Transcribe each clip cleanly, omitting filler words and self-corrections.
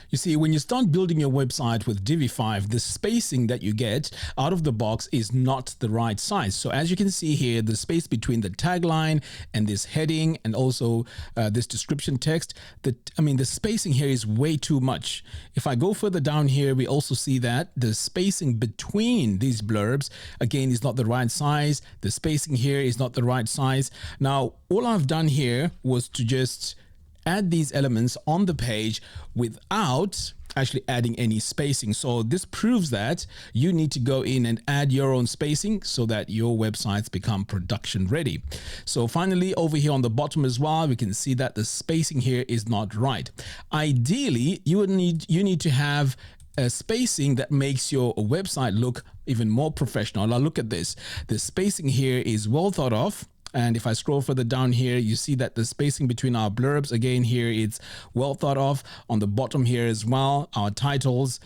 You see, when you start building your website with Divi 5, the spacing that you get out of the box is not the right size. So as you can see here, the space between the tagline and this heading and also this description text, the spacing here is way too much. If I go further down here, we also see that the spacing between these blurbs, again, is not the right size. The spacing here is not the right size. Now, all I've done here was to just add these elements on the page without actually adding any spacing. So this proves that you need to go in and add your own spacing so that your websites become production ready. So finally, over here on the bottom as well, we can see that the spacing here is not right. Ideally, you need to have a spacing that makes your website look even more professional. Now look at this. The spacing here is well thought of. And if I scroll further down here, you see that the spacing between our blurbs, again, here it's well thought of. On the bottom here as well, our titles,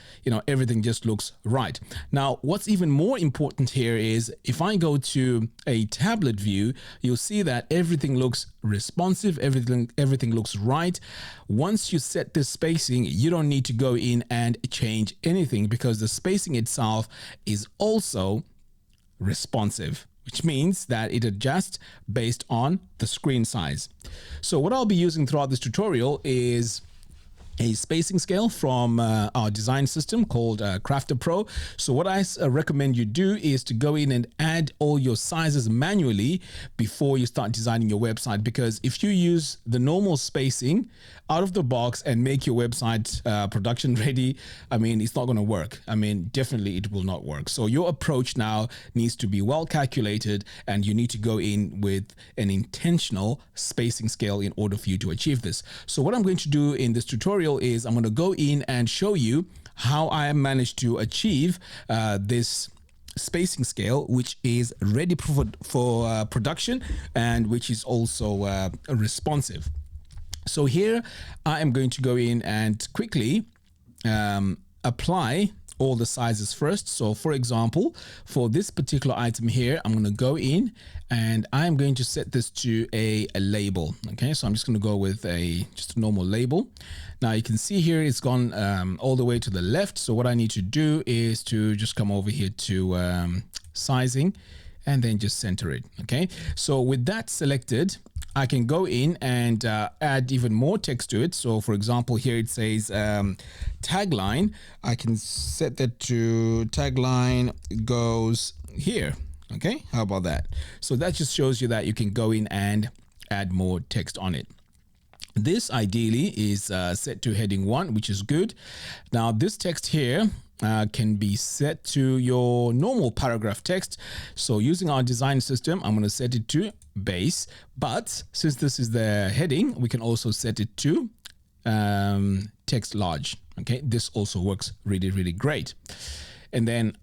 everything just looks right. Now, what's even more important here is if I go to a tablet view, you'll see that everything looks responsive, everything looks right. Once you set this spacing, you don't need to go in and change anything because the spacing itself is also responsive, which means that it adjusts based on the screen size. So what I'll be using throughout this tutorial is a spacing scale from our design system called KrafterPRO. So what I recommend you do is to go in and add all your sizes manually before you start designing your website, because if you use the normal spacing out of the box and make your website production ready, it's not going to work. Definitely it will not work. So your approach now needs to be well calculated, and you need to go in with an intentional spacing scale in order for you to achieve this. So what I'm going to do in this tutorial is I'm going to go in and show you how I managed to achieve this spacing scale, which is ready for production and which is also responsive. So here I am going to go in and quickly apply all the sizes first. So for example, for this particular item here, I'm going to go in and I'm going to set this to a label. Okay, so I'm just going to go with just a normal label. Now you can see here it's gone all the way to the left. So what I need to do is to just come over here to sizing and then just center it. Okay, so with that selected, I can go in and add even more text to it. So for example, here it says tagline. I can set that to tagline goes here. Okay, how about that? So that just shows you that you can go in and add more text on it. This ideally is set to heading 1, which is good. Now this text here can be set to your normal paragraph text. So using our design system, I'm going to set it to base, but since this is the heading, we can also set it to text large. Okay, this also works really, really great. And then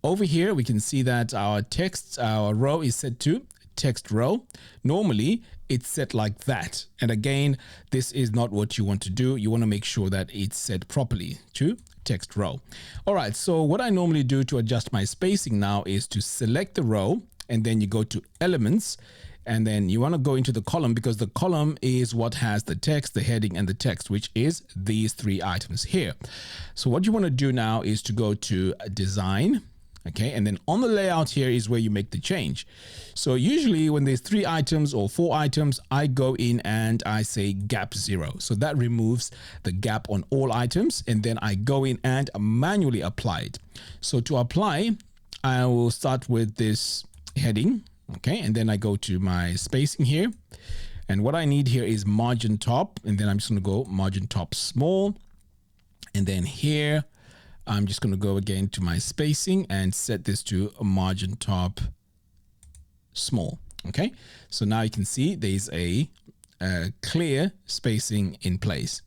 over here, we can see that our row is set to text row. Normally it's set like that. And again, this is not what you want to do. You want to make sure that it's set properly to text row. All right, so what I normally do to adjust my spacing now is to select the row, and then you go to elements, and then you want to go into the column, because the column is what has the text, the heading, and the text, which is these 3 items here. So what you want to do now is to go to design. Okay, and then on the layout here is where you make the change. So usually when there's 3 items or 4 items, I go in and I say gap 0. So that removes the gap on all items, and then I go in and manually apply it. So to apply, I will start with this heading. Okay, and then I go to my spacing here. And what I need here is margin top, and then I'm just going to go margin top small. And then here, I'm just going to go again to my spacing and set this to a margin top small. Okay, so now you can see there's a clear spacing in place.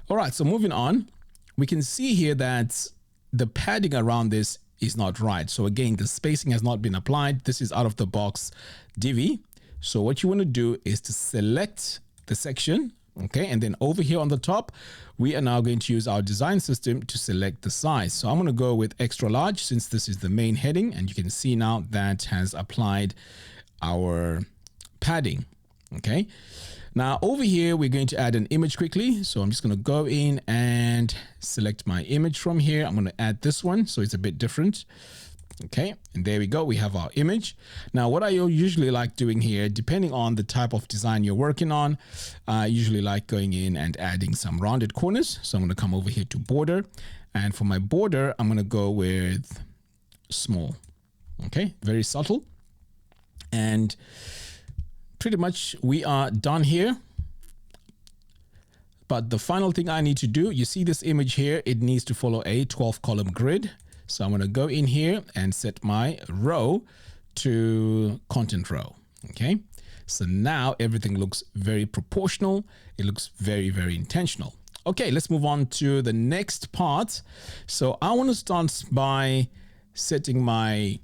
All right, so moving on, we can see here that the padding around this is not right. So again, the spacing has not been applied. This is out of the box Divi. So what you want to do is to select the section. Okay, and then over here on the top, we are now going to use our design system to select the size. So I'm going to go with extra large since this is the main heading, and you can see now that has applied our padding. Okay, now over here, we're going to add an image quickly. So I'm just going to go in and and select my image from here. I'm going to add this one so it's a bit different. Okay, and there we go. We have our image. Now, what I usually like doing here, depending on the type of design you're working on, I usually like going in and adding some rounded corners. So I'm going to come over here to border. And for my border, I'm going to go with small. Okay, very subtle. And pretty much we are done here. But the final thing I need to do, you see this image here, it needs to follow a 12 column grid. So I'm going to go in here and set my row to content row. Okay. So now everything looks very proportional. It looks very, very intentional. Okay, let's move on to the next part. So I want to start by setting my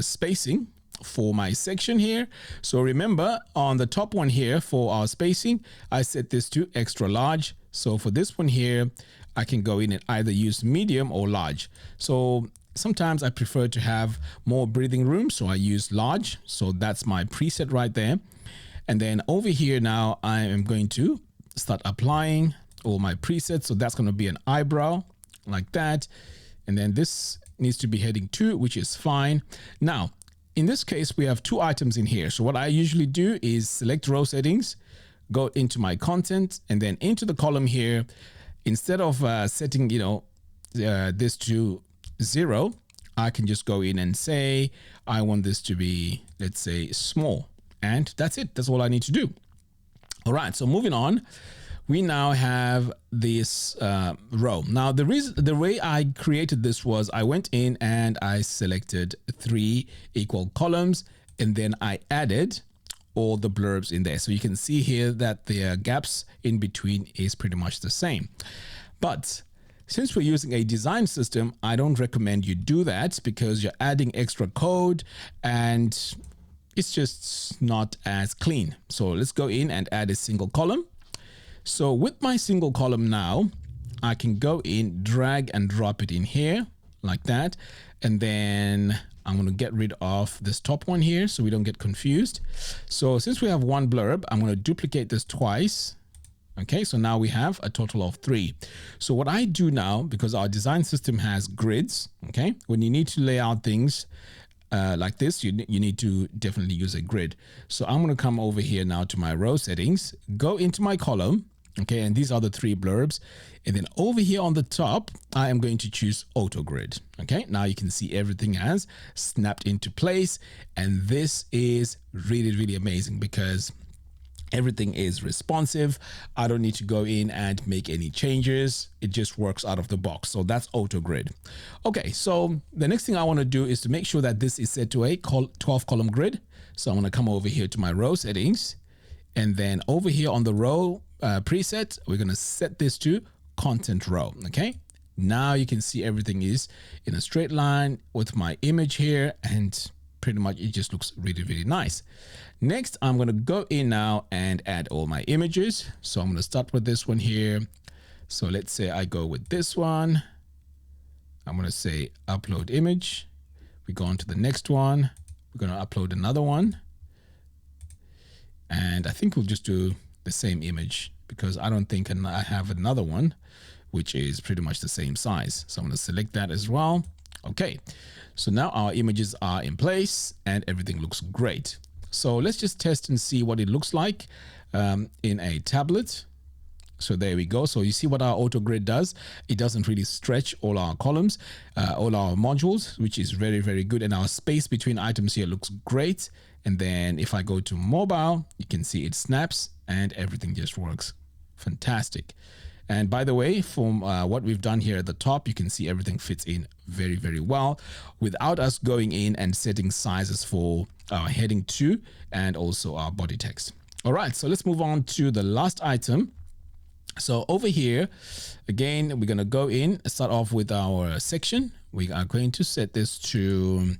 spacing for my section here. So remember on the top one here for our spacing, I set this to extra large. So for this one here, I can go in and either use medium or large. So sometimes I prefer to have more breathing room, so I use large. So that's my preset right there. And then over here now, I am going to start applying all my presets. So that's going to be an eyebrow like that. And then this needs to be heading 2, which is fine. Now, in this case, we have 2 items in here. So what I usually do is select row settings, go into my content, and then into the column here. Instead of setting, this to 0, I can just go in and say, I want this to be, let's say, small. And that's it. That's all I need to do. All right. So moving on, we now have this row. Now, the way I created this was I went in and I selected 3 equal columns, and then I added all the blurbs in there. So you can see here that the gaps in between is pretty much the same. But since we're using a design system, I don't recommend you do that because you're adding extra code and it's just not as clean. So let's go in and add a single column. So with my single column now, I can go in, drag and drop it in here like that. And then I'm going to get rid of this top one here so we don't get confused. So since we have 1 blurb, I'm going to duplicate this twice. Okay, so now we have a total of 3. So what I do now, because our design system has grids, okay, when you need to lay out things like this, you need to definitely use a grid. So I'm going to come over here now to my row settings, go into my column. Okay, and these are the 3 blurbs. And then over here on the top, I am going to choose auto grid. Okay, now you can see everything has snapped into place. And this is really, really amazing because everything is responsive. I don't need to go in and make any changes. It just works out of the box. So that's auto grid. Okay, so the next thing I want to do is to make sure that this is set to a 12 column grid. So I'm going to come over here to my row settings. And then over here on the row preset, we're going to set this to content row. Okay, now you can see everything is in a straight line with my image here, and pretty much it just looks really, really nice. Next, I'm going to go in now and add all my images. So I'm going to start with this one here. So let's say I go with this one. I'm going to say upload image. We go on to the next one. We're going to upload another one. And I think we'll just do the same image because I don't think I have another one which is pretty much the same size. So I'm going to select that as well. Okay, so now our images are in place and everything looks great. So let's just test and see what it looks like in a tablet. So there we go. So you see what our auto grid does. It doesn't really stretch all our columns, all our modules, which is very, very good. And our space between items here looks great. And then if I go to mobile, you can see it snaps and everything just works fantastic. And by the way, from what we've done here at the top, you can see everything fits in very, very well without us going in and setting sizes for our heading 2 and also our body text. All right, so let's move on to the last item. So over here, again, we're going to go in, start off with our section. We are going to set this to,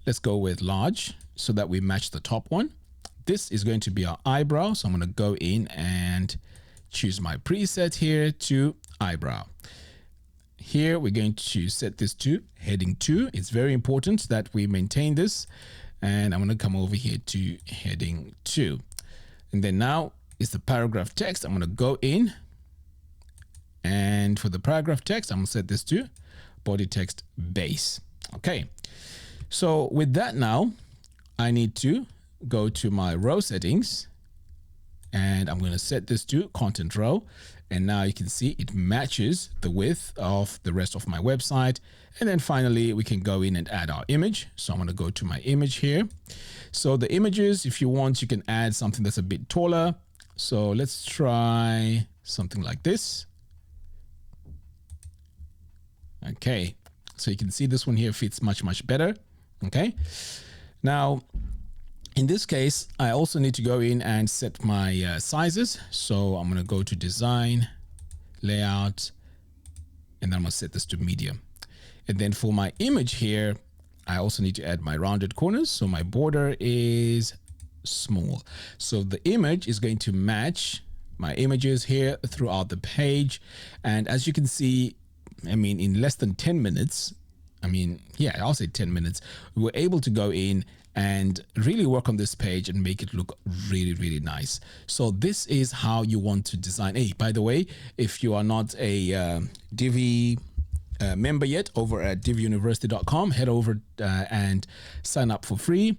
let's go with large so that we match the top one. This is going to be our eyebrow. So I'm going to go in and choose my preset here to eyebrow. Here we're going to set this to heading 2. It's very important that we maintain this. And I'm going to come over here to heading 2. And then now is the paragraph text. I'm going to go in And for the paragraph text, I'm going to set this to body text base. Okay. So with that now, I need to go to my row settings and I'm going to set this to content row. And now you can see it matches the width of the rest of my website. And then finally, we can go in and add our image. So I'm going to go to my image here. So the images, if you want, you can add something that's a bit taller. So let's try something like this. Okay. So you can see this one here fits much, much better. Okay. Now, in this case, I also need to go in and set my sizes. So I'm going to go to design, layout, and then I'm going to set this to medium. And then for my image here, I also need to add my rounded corners. So my border is small. So the image is going to match my images here throughout the page. And as you can see, I mean, in less than 10 minutes, I'll say 10 minutes, we were able to go in and really work on this page and make it look really, really nice. So this is how you want to design. Hey, by the way, if you are not a Divi member yet over at diviuniversity.com, head over and sign up for free.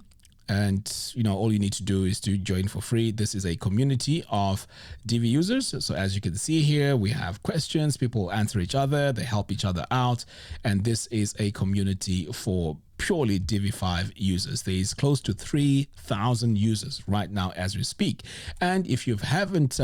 And, all you need to do is to join for free. This is a community of Divi users. So as you can see here, we have questions, people answer each other, they help each other out. And this is a community for purely Divi 5 users. There is close to 3,000 users right now as we speak. And if you haven't,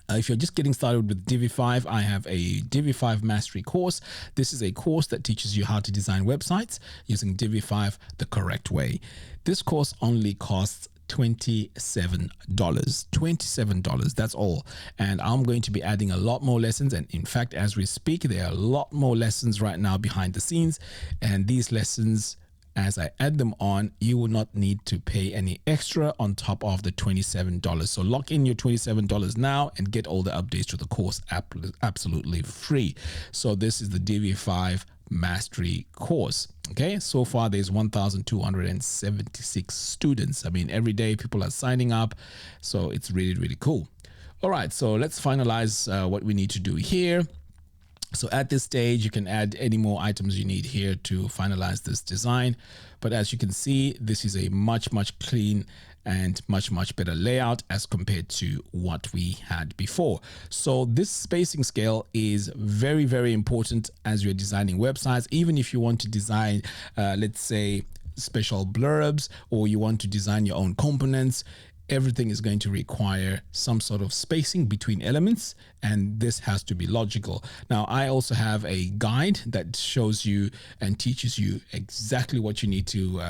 if you're just getting started with Divi 5, I have a Divi 5 mastery course. This is a course that teaches you how to design websites using Divi 5 the correct way. This course only costs $27. $27, that's all. And I'm going to be adding a lot more lessons. And in fact, as we speak, there are a lot more lessons right now behind the scenes. And these lessons, as I add them on, you will not need to pay any extra on top of the $27. So lock in your $27 now and get all the updates to the course absolutely free. So this is the Divi 5 mastery course. Okay, so far there's 1,276 students. I mean, every day people are signing up. So it's really, really cool. All right, so let's finalize what we need to do here. So at this stage, you can add any more items you need here to finalize this design. But as you can see, this is a much, much clean and much, much better layout as compared to what we had before. So this spacing scale is very, very important as you're designing websites. Even if you want to design, let's say, special blurbs, or you want to design your own components, everything is going to require some sort of spacing between elements, and this has to be logical. Now, I also have a guide that shows you and teaches you exactly what you need to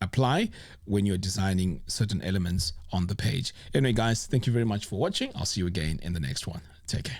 apply when you're designing certain elements on the page. Anyway, guys, thank you very much for watching. I'll see you again in the next one. Take care.